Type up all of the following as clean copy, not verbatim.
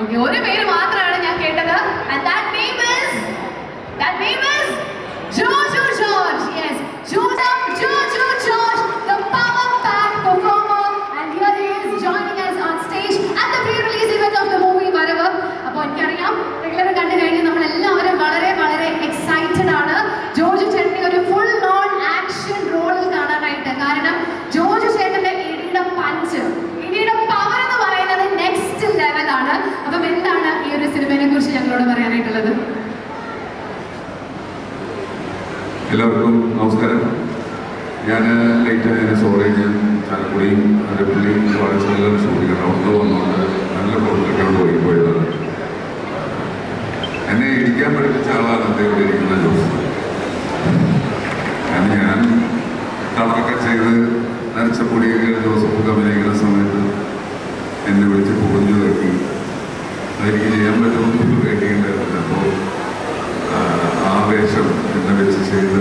Okay, ഒരു പേര് മാത്രമാണ് ഞാൻ കേട്ടത്. And that name is Jojo George. Yes, Jojo George, the power pack performer, and here he is joining us on stage at the pre-release event of the movie Varavu. അപ്പോൾ എനിക്കറിയാം regular കണ്ടു കഴിഞ്ഞ് നമ്മൾ എല്ലാവരും വളരെ വളരെ എക്സൈറ്റഡ് ആണ് ജോജു ചേട്ടനെ ഒരു ഫുൾ ഓൺ ആക്ഷൻ റോളിൽ കാണാനായിട്ട്. കാരണം ജോജു ചേട്ടന്റെ ഇടിയുടെ പഞ്ച്, ഇടിയുടെ പവർ എന്ന് പറയുന്നത് നെക്സ്റ്റ് ലെവലാണ്. അപ്പം എന്താണ് ഈ ഒരു സിനിമയെ കുറിച്ച് ഞങ്ങളോട് പറയാനായിട്ടുള്ളത്? എല്ലാവർക്കും നമസ്കാരം. ഞാൻ ലേറ്റ് ആയതിന് സോറി. ഞാൻ ചാലക്കുടിയും അരപ്പള്ളിയും വളരെ നല്ല ഷൂട്ടിങ്ങാണ്. അവിടെ വന്നുകൊണ്ട് നല്ല പുറത്തേക്കാണ് പോയതാണ്. എന്നെ ഇടിക്കാൻ പഠിപ്പിച്ച ആളാണ് അദ്ദേഹം ഇരിക്കുന്ന ജോസ്. കാരണം ഞാൻ കളറൊക്കെ ചെയ്ത് നരച്ച പൊടിയൊക്കെ ജോസഫ് അഭിനയിക്കുന്ന സമയത്ത് എന്നെ വിളിച്ച് പൊളിഞ്ഞു നോക്കി. അതെനിക്ക് ചെയ്യാൻ പറ്റുമെന്ന് വേണ്ടിയിട്ടുണ്ടായിരുന്നില്ല. അപ്പോൾ ആ വേഷം എന്നെ വെച്ച് ചെയ്ത്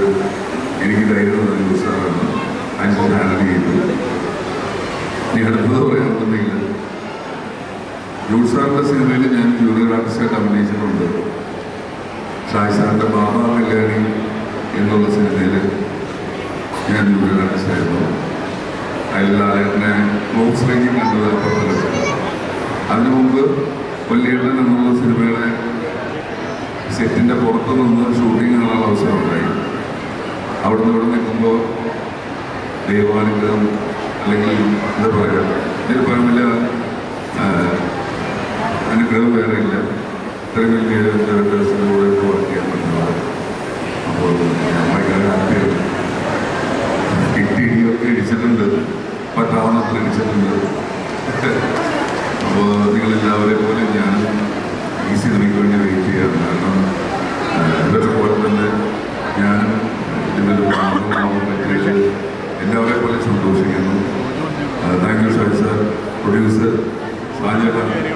എനിക്ക് ധൈര്യം തന്നെ ജോസാറാണ്. അതിന് ഹാൻഡിൽ ചെയ്തു. ഇനി അടുത്തത് പറയാമെന്നുണ്ടെങ്കിൽ ജോസാറിൻ്റെ സിനിമയിൽ ഞാൻ ജൂനിയർ ആർട്ടിസ്റ്റായിട്ട് അഭിനയിച്ചിട്ടുണ്ട്. ഷായ് സാറിൻ്റെ ബാബാ കല്യാണി എന്നുള്ള സിനിമയിൽ ഞാൻ ജൂനിയർ ആർട്ടിസ്റ്റായിരുന്നു. അതിൽ ലാലേട്ടനെ ബോക്സ് റേഞ്ചിങ് കണ്ടത് അപ്പുറത്ത്. അതിനു മുമ്പ് കൊല്ലിയേട്ടൻ എന്നുള്ള സിനിമയുടെ സെറ്റിൻ്റെ പുറത്തു നിന്ന് ഷൂട്ടിംഗ് കാണാനുള്ള അവസരം ഉണ്ടായി. അവിടുന്ന് ഇവിടെ നിൽക്കുമ്പോൾ ദൈവാനുഗ്രഹം അല്ലെങ്കിൽ എന്താ പറയുക, ഇതിൽ പറയാൻ വലിയ അനുഗ്രഹം വേറെ ഇല്ല. ഇത്രയും വലിയ ഡയറക്ടേഴ്സിലൂടെ വർക്ക് ചെയ്യാൻ പറ്റുന്നത്. അപ്പോൾ ഭയങ്കര ഹാപ്പിയാണ്. ഇടിയൊക്കെ ഇടിച്ചിട്ടുണ്ട്, പറ്റാവുന്നത്ര ഇടിച്ചിട്ടുണ്ട്. അപ്പോൾ നിങ്ങളെല്ലാവരെയും പോലെ ഞാൻ ഈ സിനിമയ്ക്ക് വേണ്ടി വെയിറ്റ് ചെയ്യാറ്. കാരണം ഇവരെ പോലെ തന്നെ ഞാൻ ഇതിനൊരു ഭാഗമാവാൻ പറ്റിയിട്ട് എല്ലാവരെ പോലെ സന്തോഷിക്കുന്നു. Thank you Shai sir, producer സാജേട്ടനായിട്ടൊരു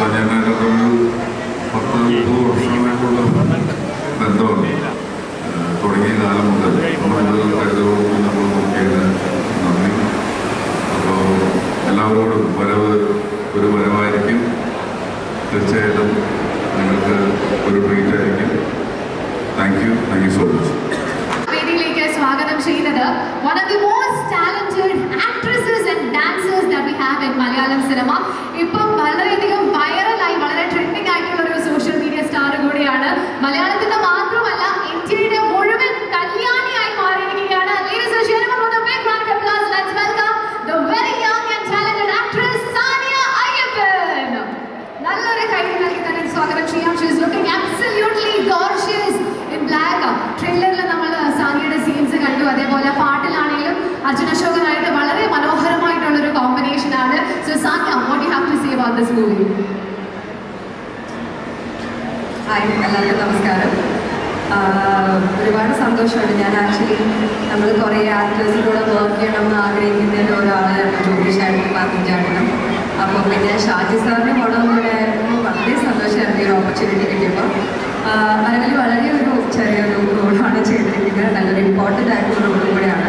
10-30 വർഷങ്ങളായിട്ടുള്ള ബന്ധമാണ്. തുടങ്ങിയ കാലം മുതൽ നമ്മൾ കരുതലോടുകൂടി നമ്മൾ നോക്കിയത് നന്ദി. അപ്പോൾ എല്ലാവരോടും ഒരു വരവായിരിക്കും. തീർച്ചയായിട്ടും നിങ്ങൾക്ക് ഒരു ട്രീറ്റ് ആയിരിക്കും. Thank you so much. വേദിയിലേക്ക് സ്വാഗതം ചെയ്യുന്നത് one of the most talented actresses and dancers that we have in Malayalam cinema. ഇപ്പം വളരെയധികം വൈറലായി വളരെ ട്രെൻഡിങ് ആയിട്ടുള്ള ഒരു സോഷ്യൽ മീഡിയ സ്റ്റാർ കൂടിയാണ്. മലയാളത്തിന്റെ മാത്രമല്ല ഇന്ത്യയുടെ മുഴുവൻ കല്യാണിയായി മാറിയിരിക്കുകയാണ്. Ladies and gentlemen, with a big round of applause, let's welcome the very young and talented actress Sania Ayyappan. നല്ലൊരു കൈയ്യടി നൽകി തന്നെ സ്വാഗതം ചെയ്യാം. She is looking absolutely gorgeous in black. ട്രെയിലറിൽ നമ്മൾ സാനിയുടെ സീൻസ് കണ്ടു. അതേപോലെ പാട്ടിലാണെങ്കിലും അർജുൻ അശോകനായിട്ട് വളരെ മനോഹരമായിട്ടുള്ളൊരു കോമ്പിനേഷൻ ആണ്. So Sania, what do you have to say about this movie? Hi, എല്ലാവർക്കും നമസ്കാരം. ഒരുപാട് സന്തോഷമുണ്ട്. ഞാൻ ആക്ച്വലി നമ്മൾ കുറേ ആക്ടേഴ്സിലൂടെ വർക്ക് ചെയ്യണമെന്ന് ആഗ്രഹിക്കുന്നതിൽ ഒരാളായിരുന്നു ജോബിഷായിട്ടും പാർട്ടിഞ്ചായിട്ടും. അപ്പോൾ പിന്നെ ഷാജി സാറിന് പോകണമെന്ന് വളരെ സന്തോഷമായിരുന്നു ഈ ഒരു ഓപ്പർച്യൂണിറ്റി കിട്ടിയപ്പോൾ. അല്ലെങ്കിൽ വളരെ ഒരു ചെറിയൊരു റോളാണ് ചെയ്തിരിക്കുന്നത്. നല്ലൊരു ഇമ്പോർട്ടൻ്റ് ആയിട്ടുള്ള റോളും കൂടെയാണ്.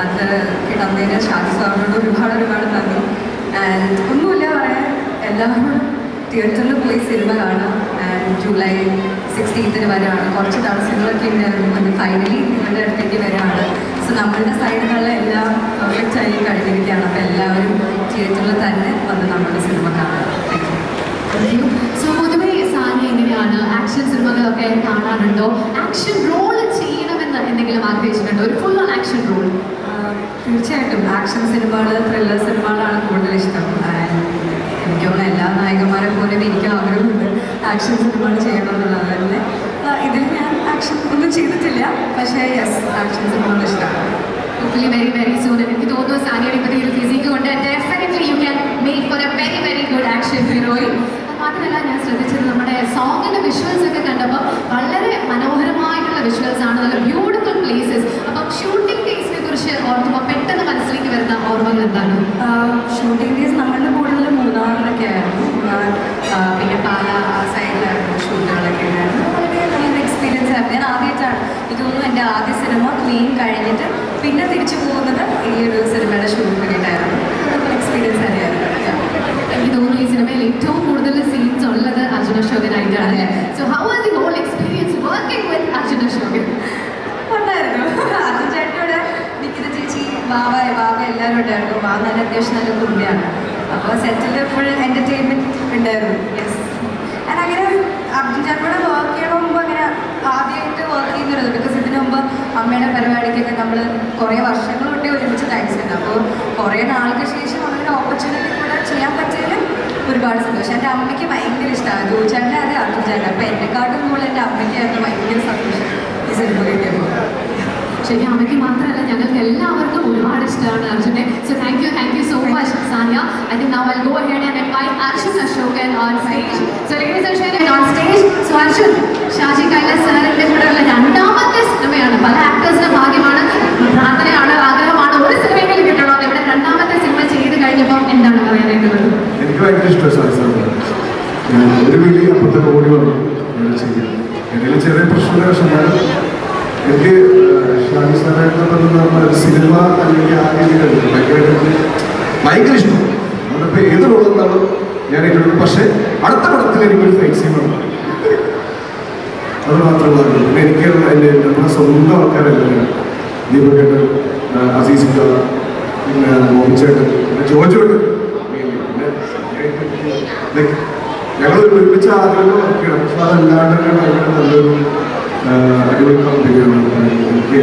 അത് കിടന്നതിന് ഷാജി സാറിനോട് ഒരുപാട് നന്ദി. ആൻഡ് ഒന്നുമില്ല പറയാൻ, എല്ലാവരും തിയേറ്ററിൽ പോയി സിനിമ കാണാം. ആൻഡ് ജൂലൈ 16 വരെയാണ്. കുറച്ച് തടസ്സങ്ങളൊക്കെ ഉണ്ടായിരുന്നു. പിന്നെ ഫൈനലി നിങ്ങളുടെ അടുത്തേക്ക് വരെയാണ്. സോ നമ്മളുടെ സൈഡിലുള്ള എല്ലാം പെർഫെക്റ്റ് ആയി കഴിഞ്ഞിരിക്കുകയാണ്. അപ്പോൾ എല്ലാവരും തിയേറ്ററിൽ തന്നെ വന്ന് നമ്മുടെ സിനിമ കാണാം. Thank you. സോ പൊതുവെ സാനിയ എങ്ങനെയാണ് ആക്ഷൻ സിനിമകളൊക്കെ കാണാറുണ്ടോ? ആക്ഷൻ റോൾ ചെയ്യണമെന്ന് എന്തെങ്കിലും ആഗ്രഹിച്ചിട്ടുണ്ടോ? ഒരു ഫുൾ ഓൺ ആക്ഷൻ റോൾ? തീർച്ചയായിട്ടും ആക്ഷൻ സിനിമകൾ, ത്രില്ലർ സിനിമകളാണ് കൂടുതൽ ഇഷ്ടം. എനിക്കുള്ള എല്ലാ നായകന്മാരെ പോലും എനിക്ക് ആഗ്രഹമുണ്ട് ആക്ഷൻ സിനിമകൾ ചെയ്യണമെന്നുള്ളത് തന്നെ. ഇതിൽ ഞാൻ ആക്ഷൻ ഒന്നും ചെയ്തിട്ടില്ല, പക്ഷേ യെസ്, ആക്ഷൻ സിനിമകൾ ഇഷ്ടമാണ്. Hopefully very soon. എനിക്ക് തോന്നുന്നു സാനിയുടെ ഇപ്പോഴത്തെ ഒരു ഫിസിക്ക് കൊണ്ട് definitely you can make for a very good action heroine. മാത്രമല്ല ഞാൻ ശ്രദ്ധിച്ചത് നമ്മുടെ സോങ്ങിൻ്റെ വിഷ്വൽസ് ഒക്കെ കണ്ടപ്പോൾ വളരെ മനോഹരമായിട്ടുള്ള വിഷ്വൽസ് ആണ്. നല്ല ബ്യൂട്ടിഫുൾ പ്ലേസസ്. അപ്പം ഷൂട്ടിംഗ് ഡേയ്സിനെ കുറിച്ച് ഓർക്കുമ്പോൾ പെട്ടെന്ന് മനസ്സിലേക്ക് വരുന്ന ഓർമ്മകൾ എന്താണ്? ഷൂട്ടിംഗ് ഡേയ്സ് നമ്മളുടെ കൂടുതൽ മൂന്നാറിലൊക്കെ ആയിരുന്നു. പിന്നെ പാല ആ സൈഡിലായിരുന്നു ഷൂട്ടുകളൊക്കെ ഉണ്ടായിരുന്നു. വളരെ നല്ലൊരു എക്സ്പീരിയൻസ് ആയിരുന്നു. ഞാൻ ആദ്യമായിട്ടാണ് ഇതൊന്നും എൻ്റെ ആദ്യ സിനിമ ക്വീൻ കഴിഞ്ഞിട്ട് പിന്നെ തിരിച്ചു പോകുന്നത് ഈ ഒരു സിനിമയുടെ ഷൂട്ട് വേണ്ടിയിട്ടായിരുന്നു. എക്സ്പീരിയൻസ് തന്നെയായിരുന്നു. എനിക്ക് തോന്നുന്നു ഈ സിനിമയിൽ ഏറ്റവും കൂടുതൽ സീൻസ് ഉള്ള അർജുൻ അശോകൻ ആയിട്ടാണ് അല്ലേ? So how was the whole experience working with Arjun Ashokan? ഉണ്ടായിരുന്നു. അർജുൻ ചേട്ടനോട് നിൽക്കുന്ന ചേച്ചി ബാബ എല്ലാവരും ഉണ്ടായിരുന്നു. ബാബ നല്ല അത്യാവശ്യം നല്ല കുട്ടിയാണ്. അപ്പോൾ സെറ്റിൽ ഫുൾ എൻ്റർടൈൻമെൻറ്റ് ഉണ്ടായിരുന്നു. യെസ്. ഞാൻ അങ്ങനെ അർജുൻ ചേട്ടനോട് വർക്ക് ചെയ്യണ മുമ്പ് അങ്ങനെ ആദ്യമായിട്ട് വർക്ക് ചെയ്യുന്നത് ബിക്കോസ് ഇതിനു മുമ്പ് അമ്മയുടെ പരിപാടിക്കൊക്കെ നമ്മൾ കുറേ വർഷങ്ങൾ തൊട്ടേ ഒരുമിച്ച് കഴിച്ചിട്ടുണ്ട്. അപ്പോൾ കുറേ നാൾക്ക് ശേഷം അങ്ങനെ ഓപ്പർച്യൂണിറ്റി കൂടെ ചെയ്യാൻ പറ്റിയതിൽ ഒരുപാട് സന്തോഷം. എൻ്റെ അമ്മയ്ക്ക് ഭയങ്കര ഇഷ്ടമാണ് ജോചേട്ടൻ്റെ അതെ അർജുൻ ചേട്ടൻ. അപ്പോൾ എന്നെക്കാട്ടും കൂടുതൽ എൻ്റെ അമ്മയ്ക്കായിരുന്നു ഭയങ്കര സന്തോഷം ഈ സിനിമ കിട്ടിയപ്പോൾ. ശരിക്കും അമ്മയ്ക്ക് മാത്രമല്ല ഞങ്ങൾക്ക് എല്ലാവർക്കും ഒരുപാട് ഇഷ്ടമാണ് അർജുനെ. So thank you so much Saniya. I think now I go ahead and invite Arjun Ashokan on stage. So ladies and gentlemen on stage. So Arjun, Shaji Kailas സാറിൻ്റെ കൂടെയുള്ള രണ്ടാമത്തെ സിനിമയാണ്. പല ആക്ടേഴ്സിന്റെ ഭാഗ്യമാണ്, പ്രാർത്ഥനയാണ്, ആഗ്രഹമാണ് ഒരു സിനിമയെങ്കിലും കിട്ടണം. ഇവിടെ രണ്ടാമത്തെ സിനിമ ചെയ്ത് കഴിഞ്ഞപ്പോൾ എന്താണ് പറയാനായിട്ടുള്ളത്? എനിക്ക് ഭയങ്കര ഇഷ്ടമാണ് ഷാജി സാറിന്. ഒരു വലിയ അപ്പത്തെ ഓടി വന്നു ചെയ്യാൻ എന്തെങ്കിലും ചെറിയ പ്രശ്നമുള്ള പക്ഷേ എനിക്ക് ഷാജി സാറായിട്ട് പറഞ്ഞ സിനിമ അല്ലെങ്കിൽ ആ രീതിയിൽ ഭയങ്കര ഇഷ്ടം. അതിപ്പോൾ ഏത് റോളെന്നാണ് ഞാൻ ഏറ്റെടുക്കും. പക്ഷേ അടുത്ത പടത്തിൽ എനിക്കൊരു ഫൈറ്റ് സീൻ വേണം. അത് മാത്രമല്ല പിന്നെ എനിക്ക് എൻ്റെ നമ്മുടെ സ്വന്തം ആൾക്കാരെല്ലാം ദീപകേട്ടൻ, അസീസ് ഖാൻ, പിന്നെ മോഹിച്ചേട്ടൻ, പിന്നെ ജോജോട്ടൻ, ഞങ്ങൾ ഒരുമിച്ച് ആദ്യമൊക്കെ വർക്ക് ചെയ്യണം. പക്ഷെ അതല്ലാണ്ട് തന്നെ ഭയങ്കര നല്ലൊരു അടിപൊളി കമ്പനിയാണ്. എനിക്ക്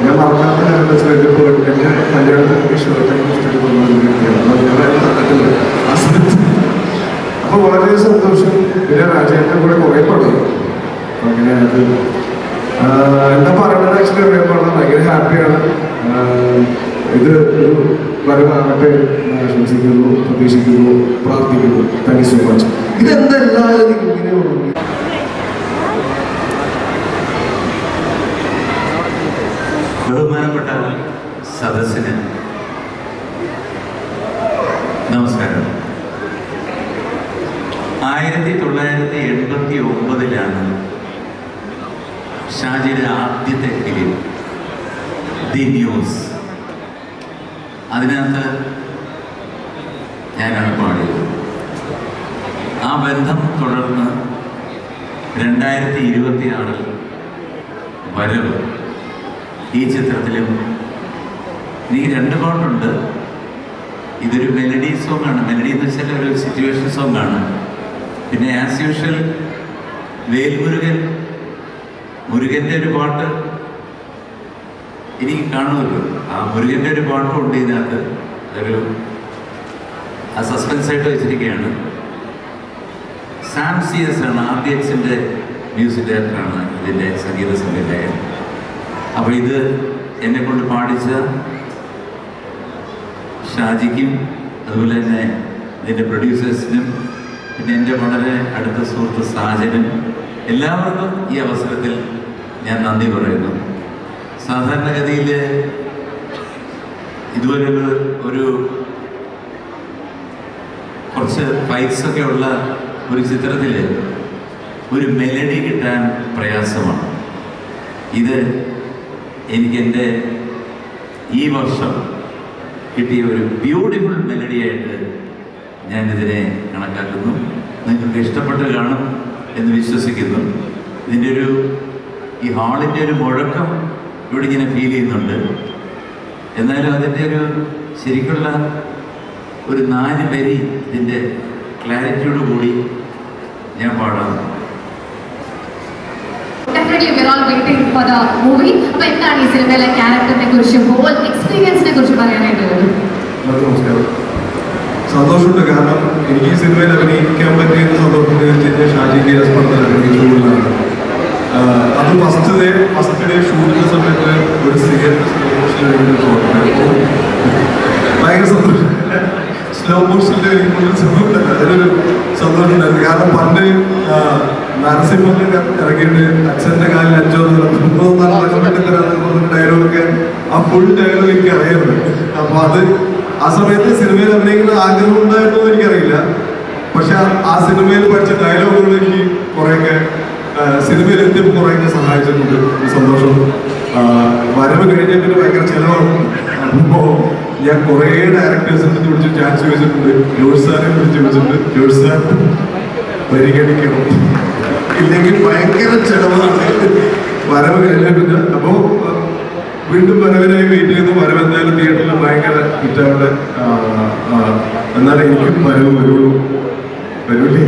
ഞാൻ മറക്കാത്ത കാര്യം വെച്ചാൽ എൻ്റെ കല്യാണത്തിന് ഷർട്ടൊക്കെ ഇഷ്ടപ്പെട്ട് തന്നിട്ടുണ്ട് ആ സമയത്ത്. അപ്പോൾ വളരെ സന്തോഷം. പിന്നെ രാജേട്ടൻ്റെ കൂടെ കുറേ പടം അങ്ങനെ അത് എന്താ പറയുന്നത് ആക്ച്വലി അറിയാൻ പാടില്ല. ഭയങ്കര ഹാപ്പിയാണ്. ഇത് ഒരു വരവാകട്ടെ ആശംസിക്കുന്നു, പ്രതീക്ഷിക്കുന്നു, പ്രാർത്ഥിക്കുന്നു. Thank you so much. ഇതെന്തെല്ലാവരും ഇങ്ങനെ ബഹുമാനപ്പെട്ട സദസ്സിന് നമസ്കാരം. 1989 ഷാജിയുടെ ആദ്യത്തെ ഫിലിം ദി ന്യൂസ്. അതിനകത്ത് ഞാനാണ് പാടിയത്. ആ ബന്ധം തുടർന്ന് 2026 വരവ് ഈ ചിത്രത്തിലും എനിക്ക് 2 പാട്ടുണ്ട്. ഇതൊരു മെലഡി സോങ്ങാണ്. മെലഡി എന്ന് വെച്ചാൽ ഒരു സിറ്റുവേഷൻ സോങ്ങാണ്. പിന്നെ ആസ് യൂഷ്വൽ മുരുകൻ്റെ ഒരു പാട്ട് എനിക്ക് കാണുമല്ലോ. ആ മുരുകൻ്റെ ഒരു പാട്ടുണ്ട് ഇതിനകത്ത്. ഒരു സസ്പെൻസായിട്ട് വെച്ചിരിക്കുകയാണ്. സാം CS ആണ് RDXൻ്റെ മ്യൂസിക് ഡയറക്ടറാണ് ഇതിൻ്റെ സംഗീത സംവിധായകൻ. അപ്പോൾ ഇത് എന്നെ കൊണ്ട് പാടിച്ച ഷാജിക്കും അതുപോലെ തന്നെ ഇതിൻ്റെ പ്രൊഡ്യൂസേഴ്സിനും പിന്നെ എൻ്റെ വളരെ അടുത്ത സുഹൃത്ത് സാജനും എല്ലാവർക്കും ഈ അവസരത്തിൽ ഞാൻ നന്ദി പറയുന്നു. സാധാരണഗതിയിൽ ഇതുപോലൊരു കുറച്ച് ഫൈറ്റ്സൊക്കെ ഉള്ള ഒരു ചിത്രത്തിൽ ഒരു മെലഡി കിട്ടാൻ പ്രയാസമാണ്. ഇത് എനിക്കെൻ്റെ ഈ വർഷം കിട്ടിയ ഒരു ബ്യൂട്ടിഫുൾ മെലഡിയായിട്ട് ഞാനിതിനെ കണക്കാക്കുന്നു. നിങ്ങൾക്ക് ഇഷ്ടപ്പെട്ട് കാണും എന്ന് വിശ്വസിക്കുന്നു. ഇതിൻ്റെ ഈ ഹാളിൻ്റെ ഒരു മുഴക്കം ഇവിടെ ഇങ്ങനെ ഫീൽ ചെയ്യുന്നുണ്ട്. എന്നാലും അതിൻ്റെ ശരിക്കുള്ള ഒരു 4 വരി ഇതിൻ്റെ ക്ലാരിറ്റിയോട് കൂടി ഞാൻ പാടാം. Definitely we're all waiting for the movie. അപ്പോൾ എന്താണ് ഈ സിനിമയിലെ ക്യാരക്ടറിനെ കുറിച്ചും ഹോൾ എക്സ്പീരിയൻസിനെ കുറിച്ച് പറയാനായിട്ടുള്ളത്? നമസ്കാരം. സന്തോഷമുണ്ട്. കാരണം എനിക്ക് ഈ സിനിമയിൽ അഭിനയിക്കാൻ പറ്റിയെന്ന് സന്തോഷമുണ്ട്. ഷാജി കൈലാസ് പടത്തിൽ അഭിനയിച്ചുകൊണ്ടാണ്. അത് ഫസ്റ്റ് ഡേ ഷൂട്ടിൻ്റെ സമയത്ത് ഒരു സിഗരറ്റ് ഭയങ്കര സന്തോഷം. സ്ലോ മോഷനിൽ അതിനൊരു സന്തോഷം ഉണ്ടായിരുന്നു. കാരണം പണ്ട് നരസിംഹത്തിൽ ഇറങ്ങിയിട്ട് അച്ഛൻ്റെ കാലിൽ 5 ഡയലോഗൊക്കെ ആ ഫുൾ ഡയലോഗ് എനിക്ക് അറിയാറുണ്ട്. അപ്പോൾ ആ സമയത്ത് സിനിമയിൽ അഭിനയിക്കുന്ന ആഗ്രഹം ഉണ്ടായിരുന്നോ എന്ന് എനിക്കറിയില്ല. പക്ഷെ ആ സിനിമയിൽ പഠിച്ച ഡയലോഗുകൾ എനിക്ക് കുറേയൊക്കെ സിനിമയിൽ എത്തിയപ്പോൾ കുറേയൊക്കെ സഹായിച്ചിട്ടുണ്ട്. സന്തോഷം. വരവ് കഴിഞ്ഞാൽ പിന്നെ ഭയങ്കര ചിലവാണ്. അപ്പോൾ ഞാൻ കുറേ ഡയറക്ടേഴ്സിനെ വിളിച്ച് ചാൻസ് ചോദിച്ചിട്ടുണ്ട്. ജോഷ് സാറെ വിളിച്ച് ചോദിച്ചിട്ടുണ്ട്. ജോഷ് സാർ പരിഗണിക്കണം, ഇല്ലെങ്കിൽ ഭയങ്കര ചെലവാണ് വരവ് കഴിഞ്ഞിട്ട്. അപ്പോൾ വീണ്ടും വരവിനായി വെയിറ്റ് ചെയ്യുന്നു. വരവ് എന്തായാലും തിയേറ്ററിൽ ഭയങ്കര ഹിറ്റാവട്ടെ. എന്നാലും എനിക്കും വരവ് വരുള്ളൂ. വരൂല്ലേ?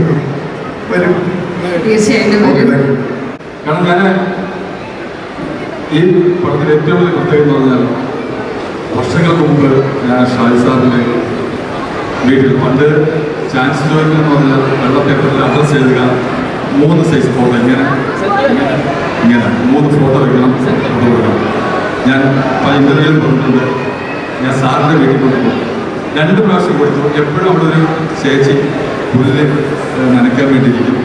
വരും. തീർച്ചയായിട്ടും ഓക്കെ, താങ്ക് യു. കാരണം ഞാൻ ഈ പടത്തിൽ ഏറ്റവും വലിയ പ്രത്യേകത എന്ന് പറഞ്ഞാൽ വർഷങ്ങൾക്ക് മുമ്പ് ഞാൻ ഷാജി സാറിൻ്റെ വീട്ടിൽ പണ്ട് ചാൻസ് ചോദിക്കുക എന്ന് പറഞ്ഞാൽ വെള്ള പേപ്പറിൽ അഡ്രസ്സ് എഴുതുക, 3 സൈസ് ഫോട്ടോ, ഇങ്ങനെ 3 ഫോട്ടോ വെക്കണം, ഫോട്ടോ കൊടുക്കണം. ഞാൻ പല ഇന്റർവ്യൂവിൽ പറഞ്ഞിട്ടുണ്ട്, ഞാൻ സാറിൻ്റെ വീട്ടിൽ കൊണ്ടുപോകും. 2 പ്രാവശ്യം കൊടുത്തു. എപ്പോഴും അവിടെ ഒരു ചേച്ചി പുല്ല് നനയ്ക്കാൻ വേണ്ടിയിരിക്കും.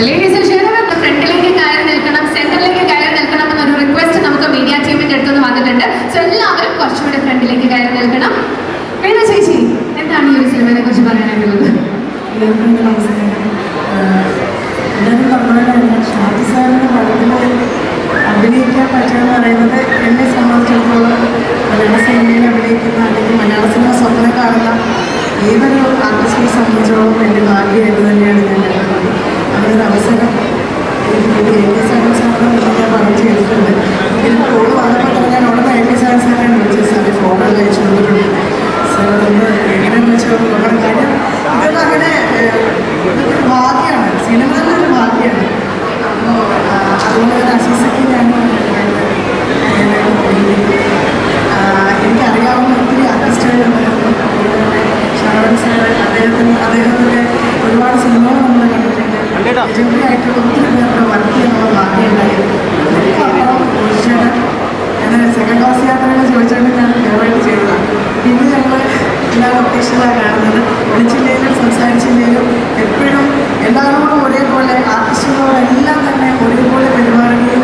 ലേഡീസ് ആൻഡ് ജെന്റിൽമെൻ, ഫ്രണ്ടിലേക്ക് കയറി നിൽക്കണം, സെന്ററിലേക്ക് കയറി നിൽക്കണം എന്നൊരു റിക്വസ്റ്റ് നമുക്ക് മീഡിയ ടീമിന്റെ അടുത്തുനിന്ന് വന്നിട്ടുണ്ട്. സോ എല്ലാവരും കുറച്ചുകൂടി ഫ്രണ്ടിലേക്ക് കയറി നിൽക്കണം. വേണ ചേച്ചി, എന്താണ് ഈ ഒരു സിനിമയെ കുറിച്ച് പറയാനായിട്ടുള്ളത്? എല്ലാവർക്കും നമസ്കാരം. എല്ലാവരും പറഞ്ഞതാണ് ഷാജി സാറിൻ്റെ പടത്തിൽ അഭിനയിക്കാൻ പറ്റുകയെന്ന് പറയുന്നത് എന്നെ സംബന്ധിച്ചിടത്തോളം മലയാള സിനിമയിൽ അഭിനയിക്കുന്ന അല്ലെങ്കിൽ മലയാള സിനിമ സ്വപ്നം കാണുന്ന ഏതൊരു ആർട്ടിസ്റ്റിനെ സംബന്ധിച്ചോളം എൻ്റെ ഭാഗ്യമായിട്ട് തന്നെയാണ് ഞാൻ കരുതുന്നത്. അങ്ങനൊരു അവസരം എനിക്ക് AK സാഗർ സാറിനെ ഞാൻ പറഞ്ഞു ചെയ്തിട്ടുണ്ട്. ഇതിന് കോൾ വന്നപ്പോൾ തന്നെ ഞാൻ ഉടനെ AK സാഗർ സാറിനെ വിളിച്ചത്. സാറ് ഫോണിൽ അയച്ചു തന്നിട്ടുണ്ട്. സാർ ഒന്ന് എങ്ങനെയെന്ന് വെച്ചാൽ നമ്മുടെ കാര്യം ഇതൊന്നും അങ്ങനെ ഇതൊരു ഭാഗ്യമാണ്, സിനിമ തന്നെ ഒരു ഭാഗ്യമാണ്. അപ്പോൾ അതുപോലെ തന്നെ അസീസയ്ക്ക് ഞാൻ എനിക്കറിയാവുന്ന ഒത്തിരി ആർട്ടിസ്റ്റുകളുണ്ടായിരുന്നു. ഷാരൻ സാർ, അദ്ദേഹത്തിൻ്റെ ഒരുപാട് സിനിമകൾ നമ്മൾ കണ്ടിട്ടുണ്ട്. ലെജൻഡറി ആയിട്ടുള്ള ഒത്തിരി പേരുടെ വർക്ക് ചെയ്യാനുള്ള ഭാഗ്യം ഉണ്ടായിരുന്നു. അപ്പുറം ചോദിച്ചാൽ ഞാൻ സെക്കൻഡ് ക്ലാസ് യാത്രകൾ ചോദിച്ചുകൊണ്ട് ഞാൻ ഫേവറായിട്ട് ചെയ്തതാണ്. പിന്നെ ഞങ്ങൾ എല്ലാ ലൊക്കേഷനിലാണ് കാണുന്നത്. വിളിച്ചില്ലെങ്കിലും സംസാരിച്ചില്ലെങ്കിലും എപ്പോഴും എല്ലാവരോടും ഒരേപോലെ, ആർട്ടിസ്റ്റുകളോടെല്ലാം തന്നെ ഒരേപോലെ പെരുമാറുകയും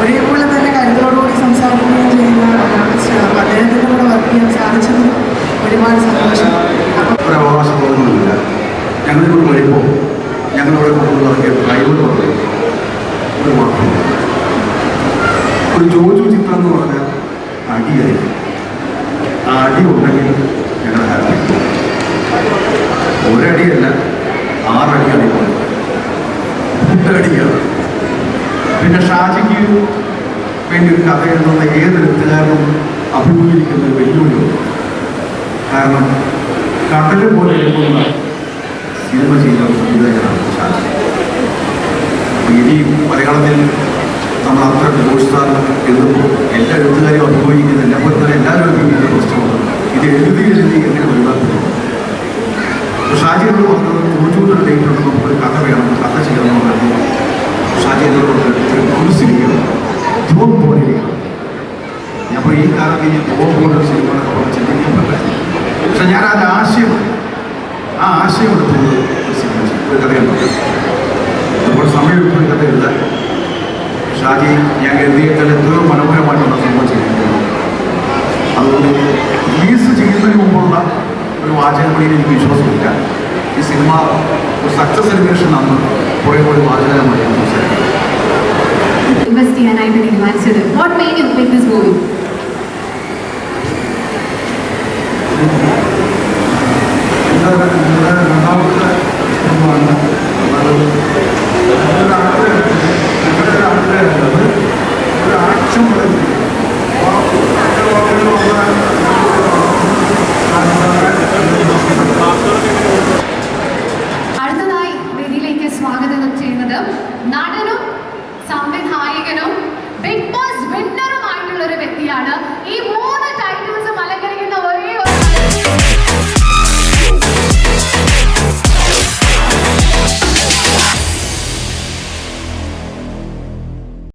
ഒരേപോലെ തന്നെ കരുതലോടുകൂടി സംസാരിക്കുകയും ചെയ്യുന്ന ആർട്ടിസ്റ്റാണ്. അപ്പോൾ അദ്ദേഹത്തിൻ്റെ കൂടെ വർക്ക് ചെയ്യാൻ സാധിച്ചതിൽ ഒരുപാട് സന്തോഷം. ഒരു അവകാശബോധമൊന്നുമില്ല. ഞങ്ങളിവിടെ വരുമ്പോൾ ഞങ്ങളിവിടെ കൊണ്ടുവന്നിറക്കിയ ഡ്രൈവർ പറയും ഒരു വാക്കുണ്ട്. ഒരു ജോജു ചിത്രം എന്ന് പറഞ്ഞാൽ അടിയായിരിക്കും. ആ അടി ഉണ്ടെങ്കിൽ ഞങ്ങൾ ഹാപ്പി. ഒരടിയല്ല, 6 അടിയാണ് ഇപ്പോൾ. 8 അടിയാണ്. പിന്നെ ഷാജിക്ക് വേണ്ടി ഒരു കഥ എഴുതുന്ന ഏത് എഴുത്തുകാരനും അഭിമുഖീകരിക്കുന്ന ഒരു വെല്ലുവിളിയുണ്ട്. കാരണം കടല് പോലെ എഴുതുന്ന സിനിമ ചെയ്യുന്ന ഒരു സംവിധായകനാണ് ഷാജി. ഇനി മലയാളത്തിൽ നമ്മൾ അത്ര ഘോഷാറിന് എഴുതുമ്പോൾ എല്ലാ എഴുത്തുകാരും അഭിമുഖീകരിക്കുന്ന എന്നെപ്പോലെ തന്നെ എല്ലാവരും അഭിമുഖീകരിക്കുന്ന പ്രശ്നമാണ് ഇത് എഴുതി എങ്ങനെ ഒഴിവാക്കുന്നു. ഷാജി എന്ന് പറഞ്ഞത് ചോദിച്ചുകൊണ്ടൊരു ഡേറ്റ് ഉണ്ട്, നമുക്കൊരു കഥ വേണം, കഥ ചെയ്യണമെന്ന് പറഞ്ഞു. ഷാജി എന്നോട് ഒരു കുരിശിരിക്കണം, ധ്രുവം പോലെ ഇരിക്കണം. ഞാൻ ഈ കാലത്ത് ഈ ധ്രുവം പോലൊരു സിനിമ ചിന്തിക്കാൻ പറ്റില്ല. പക്ഷെ ഞാൻ ആ ആശയം എടുത്തുകൊണ്ട് ഒരു സിനിമ ചെയ്തു, ഒരു കഥയുണ്ട്. അപ്പോൾ സമയമെടുത്ത് ഒരു കഥ എഴുതാൻ ഷാജി ഞാൻ എഴുതിയേക്കാൾ എത്രയോ മനോഹരമായിട്ടുള്ള സിനിമ ചെയ്തിട്ടുണ്ട്. അതുകൊണ്ട് റിലീസ് ചെയ്യുന്നതിന് മുമ്പുള്ള ഒരു വാചകങ്ങളിൽ എനിക്ക് വിശ്വാസമില്ല. ഈ സിനിമ ഒരു സക്സസ് സെലിബ്രേഷൻ ആണ്. കുറേ വാചകമായി സംസാരിക്കുന്നത്. ഇൻവെസ്റ്റ് ചെയ്യാനായിട്ട് തീരുമാനിച്ചത്? What made you make this movie? രണ്ടാമത്തെ സിനിമയാണ്. ഒരു ആക്ഷൻ